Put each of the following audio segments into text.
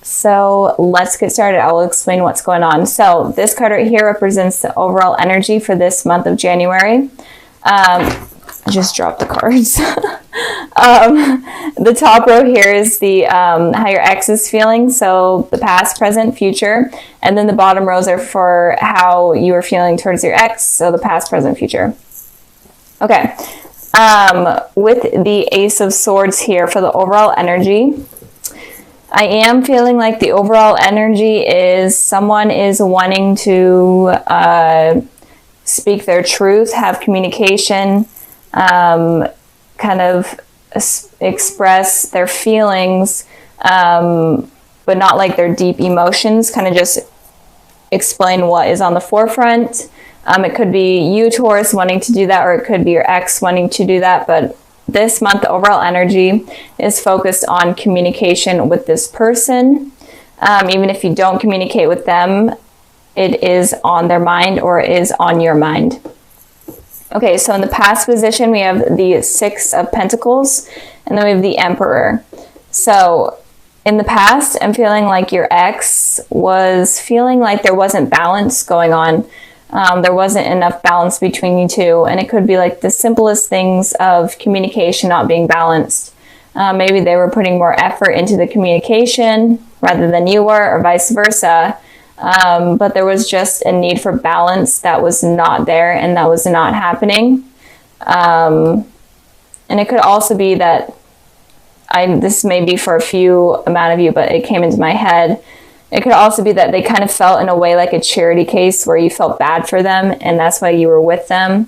So let's get started. I will explain what's going on. So this card right here represents the overall energy for this month of January. I just dropped the cards. The top row here is the how your ex is feeling, so the past, present, future, and then the bottom rows are for how you are feeling towards your ex, so the past, present, future. Okay, with the Ace of Swords here for the overall energy, I am feeling like the overall energy is someone is wanting to speak their truth, have communication, kind of express their feelings, but not like their deep emotions, kind of just explain what is on the forefront. It could be you, Taurus, wanting to do that, or it could be your ex wanting to do that, but this month, the overall energy is focused on communication with this person. Even if you don't communicate with them, it is on their mind or is on your mind. Okay, so in the past position, we have the Six of Pentacles, and then we have the Emperor. So in the past, I'm feeling like your ex was feeling like there wasn't balance going on. There wasn't enough balance between you two, and it could be like the simplest things of communication not being balanced. Maybe they were putting more effort into the communication rather than you were, or vice versa. But there was just a need for balance that was not there, and that was not happening. And it could also be that this may be for a few amount of you, but it came into my head. It could also be that they kind of felt in a way like a charity case where you felt bad for them, and that's why you were with them,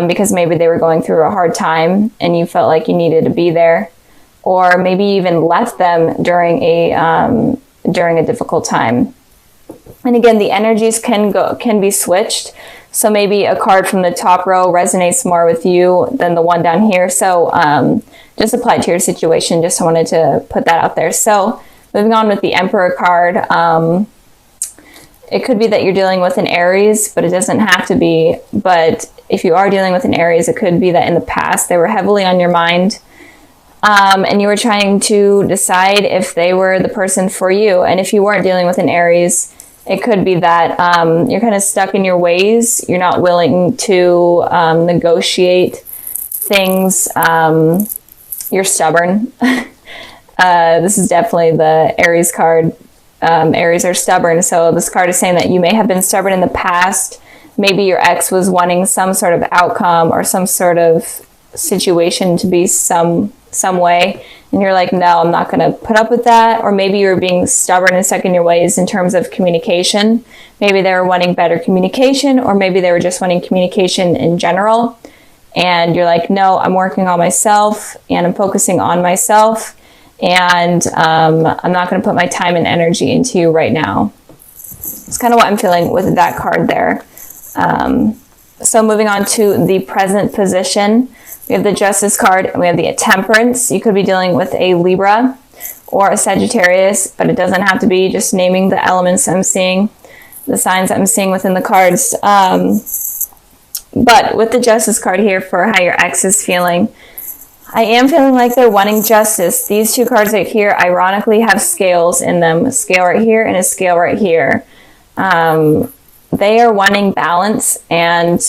because maybe they were going through a hard time and you felt like you needed to be there, or maybe you even left them during a difficult time. And again, the energies can be switched. So maybe a card from the top row resonates more with you than the one down here. So just apply it to your situation. Just wanted to put that out there. So moving on with the Emperor card, it could be that you're dealing with an Aries, but it doesn't have to be. But if you are dealing with an Aries, it could be that in the past they were heavily on your mind, and you were trying to decide if they were the person for you. And if you weren't dealing with an Aries, it could be that you're kind of stuck in your ways. You're not willing to negotiate things. You're stubborn. This is definitely the Aries card. Aries are stubborn. So this card is saying that you may have been stubborn in the past. Maybe your ex was wanting some sort of outcome or some sort of situation to be some way. And you're like, no, I'm not going to put up with that. Or maybe you're being stubborn and stuck in your ways in terms of communication. Maybe they were wanting better communication, or maybe they were just wanting communication in general. And you're like, no, I'm working on myself and I'm focusing on myself. And I'm not going to put my time and energy into you right now. It's kind of what I'm feeling with that card there. So moving on to the present position, we have the Justice card and we have the Temperance. You could be dealing with a Libra or a Sagittarius, but it doesn't have to be. Just naming the elements I'm seeing, the signs I'm seeing within the cards. But with the Justice card here for how your ex is feeling, I am feeling like they're wanting justice. These two cards right here ironically have scales in them. A scale right here and a scale right here. They are wanting balance, and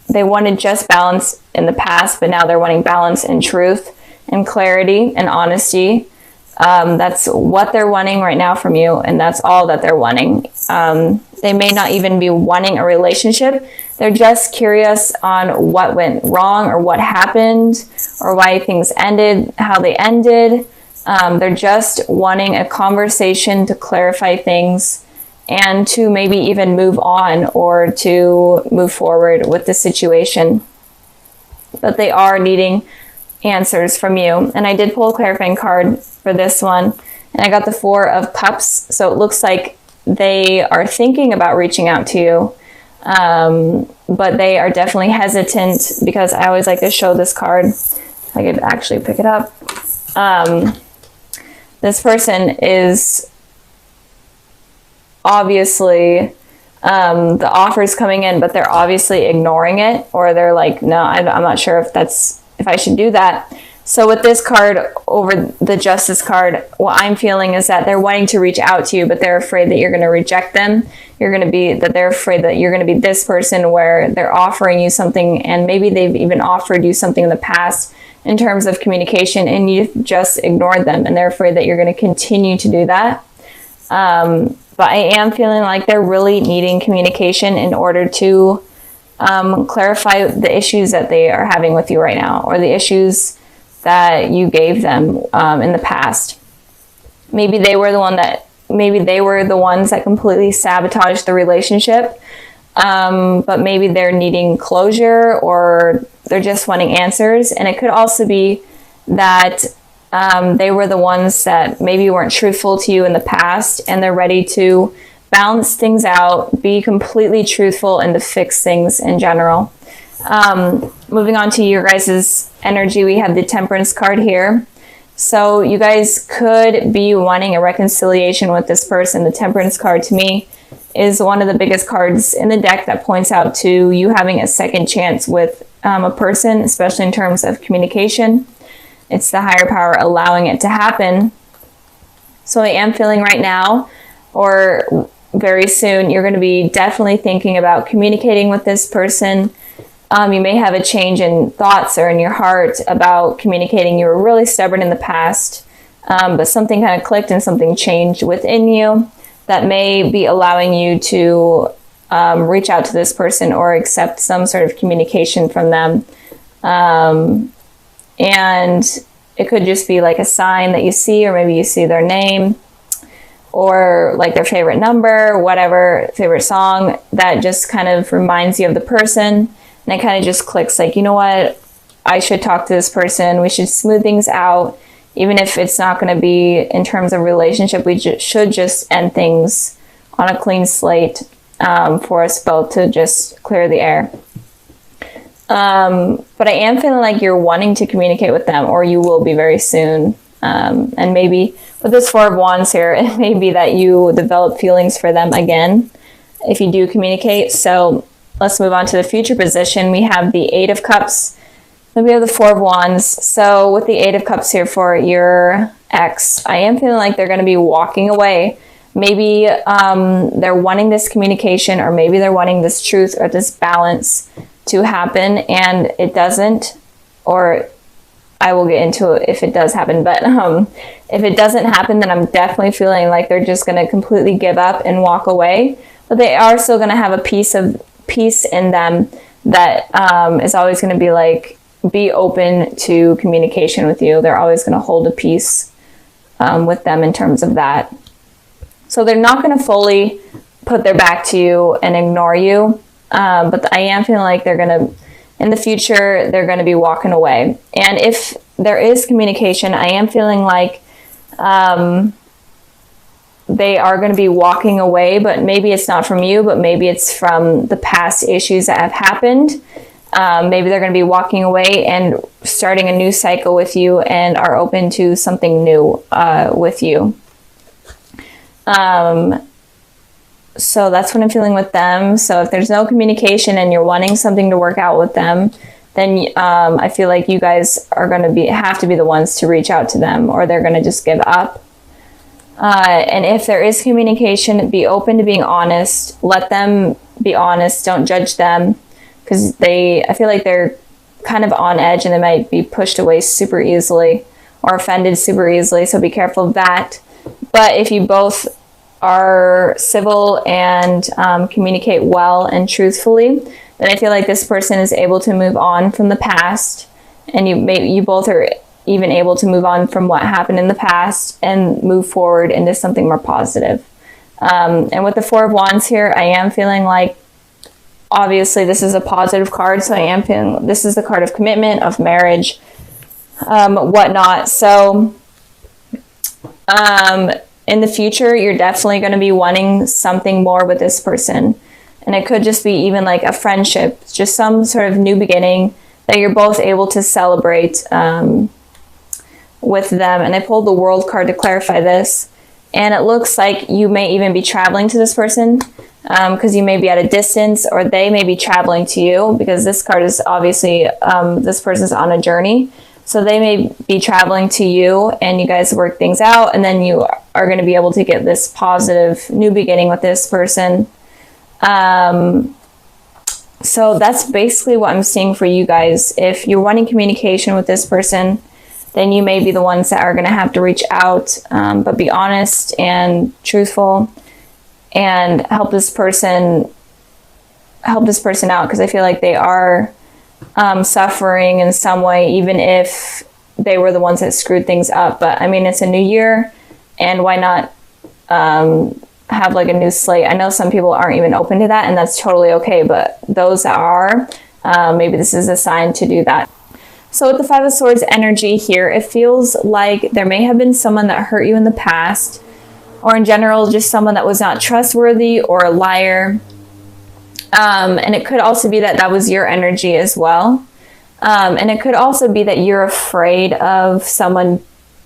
they wanted just balance in the past, but now they're wanting balance and truth and clarity and honesty. That's what they're wanting right now from you, and that's all that they're wanting. They may not even be wanting a relationship. They're just curious on what went wrong or what happened or why things ended, how they ended. They're just wanting a conversation to clarify things and to maybe even move on or to move forward with the situation. But they are needing answers from you. And I did pull a clarifying card for this one, and I got the Four of Cups. So it looks like they are thinking about reaching out to you, but they are definitely hesitant, because I always like to show this card. If I could actually pick it up. This person is obviously, the offer's coming in, but they're obviously ignoring it, or they're like, no, I'm not sure if I should do that. So with this card over the Justice card, what I'm feeling is that they're wanting to reach out to you, but they're afraid that you're going to reject them. They're afraid that you're going to be this person where they're offering you something, and maybe they've even offered you something in the past in terms of communication, and you just ignored them, and they're afraid that you're going to continue to do that. But I am feeling like they're really needing communication in order to clarify the issues that they are having with you right now, or the issues that you gave them in the past. Maybe they were the ones that completely sabotaged the relationship, but maybe they're needing closure, or they're just wanting answers. And it could also be that they were the ones that maybe weren't truthful to you in the past, and they're ready to balance things out, be completely truthful, and to fix things in general. Moving on to your guys' energy, we have the Temperance card here. So you guys could be wanting a reconciliation with this person. The Temperance card to me is one of the biggest cards in the deck that points out to you having a second chance with a person, especially in terms of communication. It's the higher power allowing it to happen. So I am feeling right now, or very soon, you're going to be definitely thinking about communicating with this person. You may have a change in thoughts or in your heart about communicating. You were really stubborn in the past, but something kind of clicked and something changed within you that may be allowing you to reach out to this person or accept some sort of communication from them. And it could just be like a sign that you see, or maybe you see their name, or like their favorite number, whatever, favorite song that just kind of reminds you of the person. And it kind of just clicks like, you know what, I should talk to this person. We should smooth things out. Even if it's not going to be in terms of relationship, we should just end things on a clean slate for us both to just clear the air. But I am feeling like you're wanting to communicate with them, or you will be very soon. And maybe with this Four of Wands here, it may be that you develop feelings for them again if you do communicate. So let's move on to the future position. We have the Eight of Cups. Then we have the Four of Wands. So with the Eight of Cups here for your ex, I am feeling like they're going to be walking away. Maybe they're wanting this communication, or maybe they're wanting this truth or this balance to happen, and it doesn't. Or I will get into it if it does happen. But if it doesn't happen, then I'm definitely feeling like they're just going to completely give up and walk away. But they are still going to have a piece in them that is always going to be like, be open to communication with you. They're always going to hold a piece with them in terms of that. So they're not going to fully put their back to you and ignore you. But I am feeling like they're going to, in the future, they're going to be walking away. And if there is communication, I am feeling like they are going to be walking away, but maybe it's not from you, but maybe it's from the past issues that have happened. Maybe they're going to be walking away and starting a new cycle with you, and are open to something new with you. So that's what I'm feeling with them. So if there's no communication and you're wanting something to work out with them, then I feel like you guys are going to have to be the ones to reach out to them, or they're going to just give up. And if there is communication, be open to being honest. Let them be honest. Don't judge them, because I feel like they're kind of on edge, and they might be pushed away super easily or offended super easily. So be careful of that. But if you both are civil and communicate well and truthfully, then I feel like this person is able to move on from the past, and you both are even able to move on from what happened in the past and move forward into something more positive. And with the Four of Wands here, I am feeling like, obviously this is a positive card, so I am feeling this is the card of commitment, of marriage, whatnot. So in the future, you're definitely going to be wanting something more with this person. And it could just be even like a friendship, just some sort of new beginning that you're both able to celebrate with them. And I pulled the World card to clarify this. And it looks like you may even be traveling to this person, because you may be at a distance, or they may be traveling to you, because this card is obviously this person's on a journey. So they may be traveling to you and you guys work things out, and then you are going to be able to get this positive new beginning with this person. So that's basically what I'm seeing for you guys. If you're wanting communication with this person, then you may be the ones that are going to have to reach out, but be honest and truthful and help this person out, because I feel like they are suffering in some way, even if they were the ones that screwed things up. But I mean, it's a new year, and why not have like a new slate? I know some people aren't even open to that, and that's totally okay, but those that are, maybe this is a sign to do that. So with the Five of Swords energy here, it feels like there may have been someone that hurt you in the past, or in general, just someone that was not trustworthy or a liar. And it could also be that that was your energy as well. And it could also be that you're afraid of someone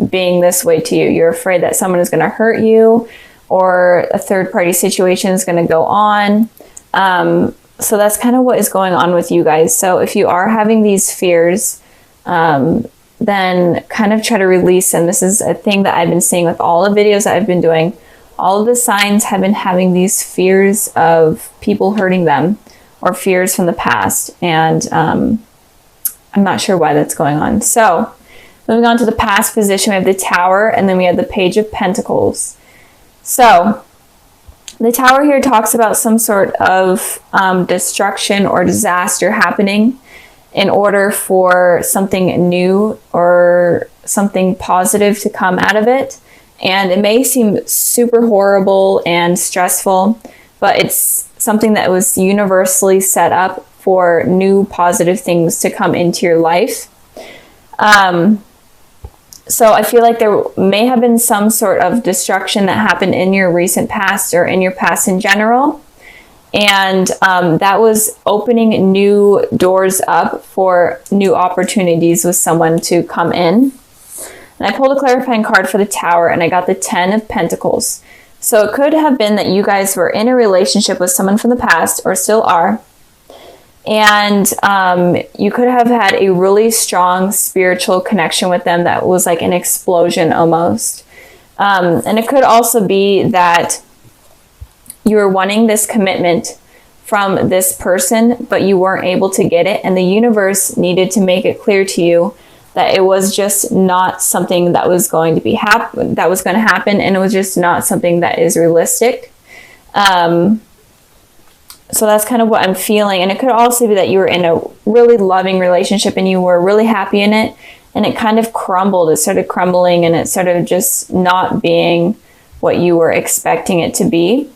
being this way to you. You're afraid that someone is going to hurt you, or a third party situation is going to go on. So that's kind of what is going on with you guys. So if you are having these fears, then kind of try to release them. This is a thing that I've been seeing with all the videos that I've been doing. All of the signs have been having these fears of people hurting them, or fears from the past. And I'm not sure why that's going on. So moving on to the past position, we have the Tower, and then we have the Page of Pentacles. So the Tower here talks about some sort of destruction or disaster happening in order for something new or something positive to come out of it. And it may seem super horrible and stressful, but it's something that was universally set up for new positive things to come into your life. So I feel like there may have been some sort of destruction that happened in your recent past, or in your past in general. And that was opening new doors up for new opportunities with someone to come in. And I pulled a clarifying card for the Tower, and I got the 10 of Pentacles. So it could have been that you guys were in a relationship with someone from the past, or still are. And you could have had a really strong spiritual connection with them that was like an explosion almost. And it could also be that you were wanting this commitment from this person, but you weren't able to get it. And the universe needed to make it clear to you that it was just not something that was going to be happen, and it was just not something that is realistic. So that's kind of what I'm feeling. And it could also be that you were in a really loving relationship and you were really happy in it, and it kind of crumbled. It started crumbling, and it started just not being what you were expecting it to be.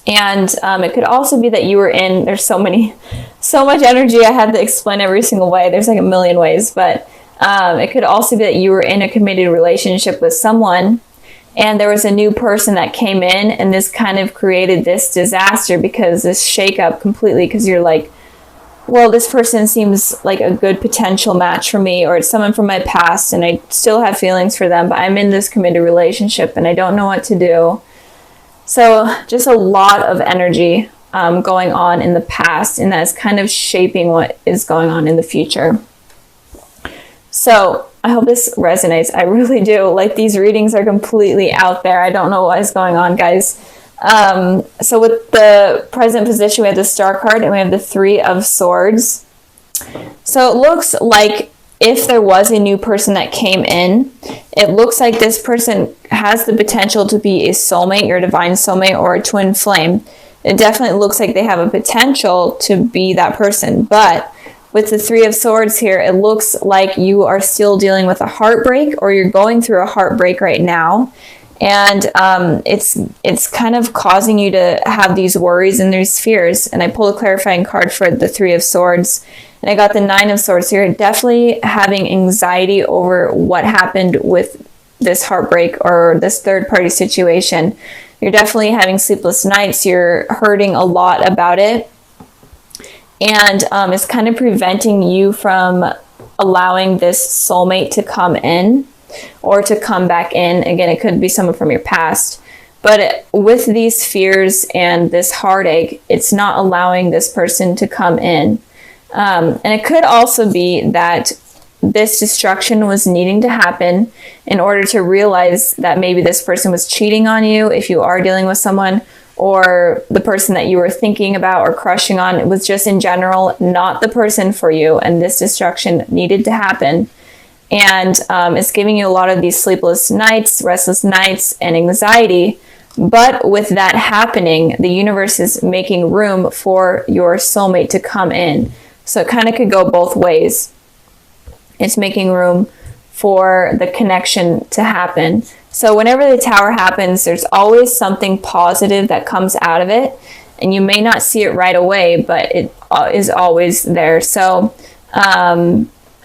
And it could also be that you were in, there's so much energy, I had to explain every single way. There's like a million ways, but it could also be that you were in a committed relationship with someone, and there was a new person that came in, and this kind of created this disaster, because this shakeup completely, because you're like, well, this person seems like a good potential match for me, or it's someone from my past, and I still have feelings for them, but I'm in this committed relationship and I don't know what to do. So just a lot of energy going on in the past, and that's kind of shaping what is going on in the future. So I hope this resonates. I really do. Like, these readings are completely out there. I don't know what is going on, guys. So with the present position, we have the Star card, and we have the Three of Swords. So it looks like if there was a new person that came in, it looks like this person has the potential to be a soulmate, your divine soulmate, or a twin flame. It definitely looks like they have a potential to be that person. But with the Three of Swords here, it looks like you are still dealing with a heartbreak, or you're going through a heartbreak right now. And it's kind of causing you to have these worries and these fears. And I pulled a clarifying card for the Three of Swords, and I got the Nine of Swords here. Definitely having anxiety over what happened with this heartbreak or this third party situation. You're definitely having sleepless nights. You're hurting a lot about it. And it's kind of preventing you from allowing this soulmate to come in, or to come back in. Again, it could be someone from your past. But with these fears and this heartache, it's not allowing this person to come in. And it could also be that this destruction was needing to happen in order to realize that maybe this person was cheating on you if you are dealing with someone, or the person that you were thinking about or crushing on. It was just in general not the person for you, and this destruction needed to happen. And it's giving you a lot of these sleepless nights, restless nights, and anxiety. But with that happening, the universe is making room for your soulmate to come in. So it kind of could go both ways. It's making room for the connection to happen. So whenever the Tower happens, there's always something positive that comes out of it. And you may not see it right away, but it is always there. So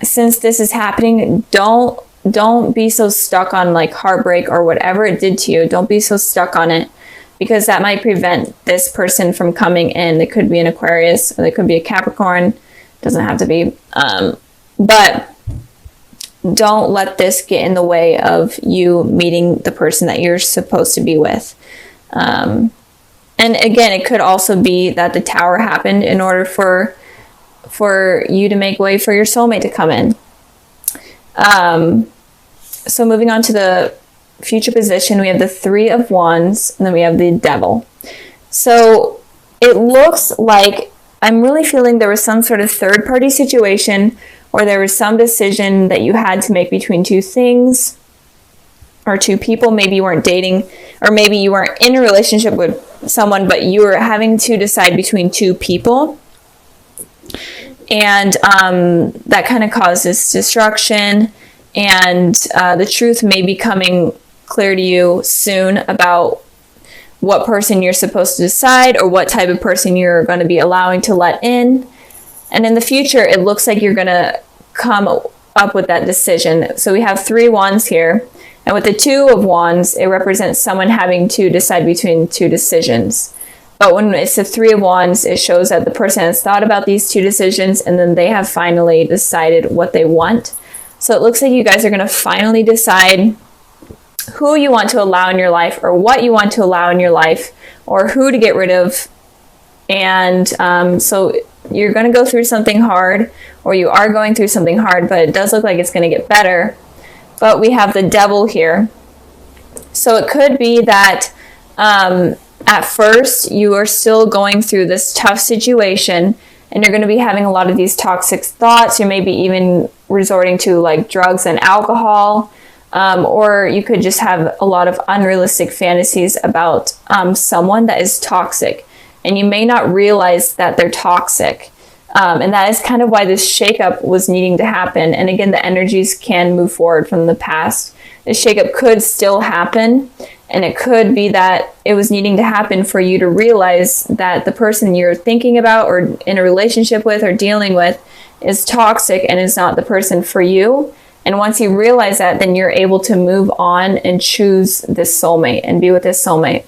since this is happening, don't be so stuck on like heartbreak or whatever it did to you. Don't be so stuck on it, because that might prevent this person from coming in. It could be an Aquarius, or it could be a Capricorn. Doesn't have to be. But don't let this get in the way of you meeting the person that you're supposed to be with. And again, it could also be that the Tower happened in order for you to make way for your soulmate to come in. So moving on to the future position, we have the Three of Wands, and then we have the Devil. So it looks like I'm really feeling there was some sort of third-party situation, or there was some decision that you had to make between two things or two people. Maybe you weren't dating, or maybe you weren't in a relationship with someone, but you were having to decide between two people. And that kind of causes destruction. And the truth may be coming clear to you soon about what person you're supposed to decide, or what type of person you're going to be allowing to let in. And in the future, it looks like you're going to come up with that decision. So we have 3 wands here. And with the 2 of wands, it represents someone having to decide between two decisions. But when it's the 3 of wands, it shows that the person has thought about these two decisions, and then they have finally decided what they want. So it looks like you guys are going to finally decide who you want to allow in your life, or what you want to allow in your life, or who to get rid of. And so you're going to go through something hard, or you are going through something hard, but it does look like it's going to get better. But we have the Devil here. So it could be that at first you are still going through this tough situation, and you're going to be having a lot of these toxic thoughts. You may be even resorting to like drugs and alcohol. Or you could just have a lot of unrealistic fantasies about someone that is toxic. And you may not realize that they're toxic. And that is kind of why this shakeup was needing to happen. And again, the energies can move forward from the past. The shakeup could still happen. And it could be that it was needing to happen for you to realize that the person you're thinking about, or in a relationship with, or dealing with is toxic and is not the person for you. And once you realize that, then you're able to move on and choose this soulmate and be with this soulmate.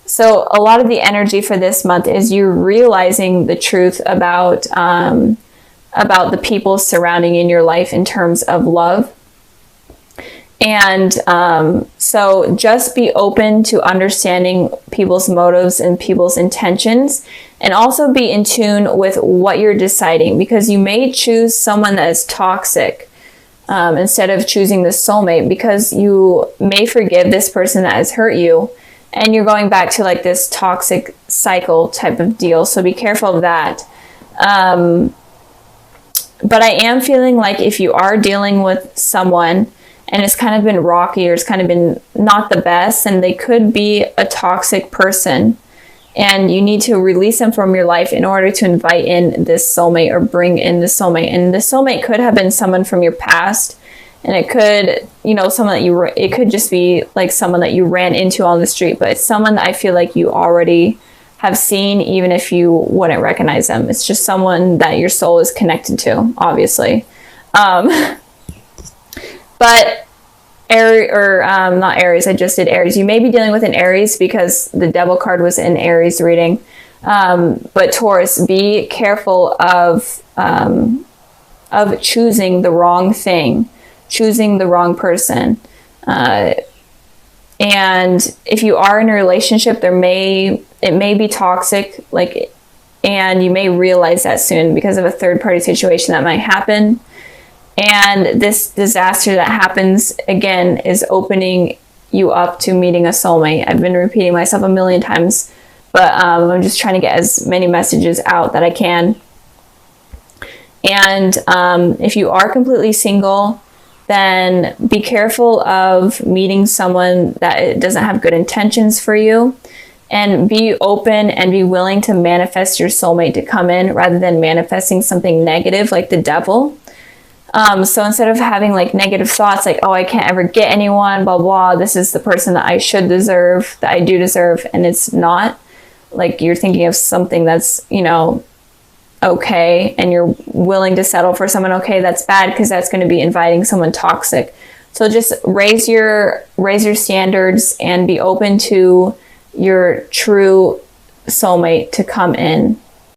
So a lot of the energy for this month is you realizing the truth about the people surrounding in your life in terms of love. And so just be open to understanding people's motives and people's intentions, and also be in tune with what you're deciding, because you may choose someone that is toxic instead of choosing the soulmate, because you may forgive this person that has hurt you, and you're going back to like this toxic cycle type of deal. So be careful of that. But I am feeling like if you are dealing with someone and it's kind of been rocky, or it's kind of been not the best, and they could be a toxic person, and you need to release them from your life in order to invite in this soulmate, or bring in the soulmate. And the soulmate could have been someone from your past, and it could, someone that it could just be like someone that you ran into on the street, but it's someone that I feel like you already have seen, even if you wouldn't recognize them. It's just someone that your soul is connected to, obviously. But not Aries, I just did Aries. You may be dealing with an Aries because the Devil card was in Aries reading. But Taurus, be careful of choosing the wrong thing, choosing the wrong person. And if you are in a relationship, it may be toxic, and you may realize that soon because of a third party situation that might happen. And this disaster that happens again is opening you up to meeting a soulmate. I've been repeating myself a million times, but I'm just trying to get as many messages out that I can. And if you are completely single, then be careful of meeting someone that doesn't have good intentions for you, and be open and be willing to manifest your soulmate to come in rather than manifesting something negative like the devil. So instead of having like negative thoughts like, oh, I can't ever get anyone, blah, blah, this is the person that I should deserve, that I do deserve, and it's not, like you're thinking of something that's, you know, okay, and you're willing to settle for someone okay, that's bad, because that's going to be inviting someone toxic. So just raise your standards and be open to your true soulmate to come in.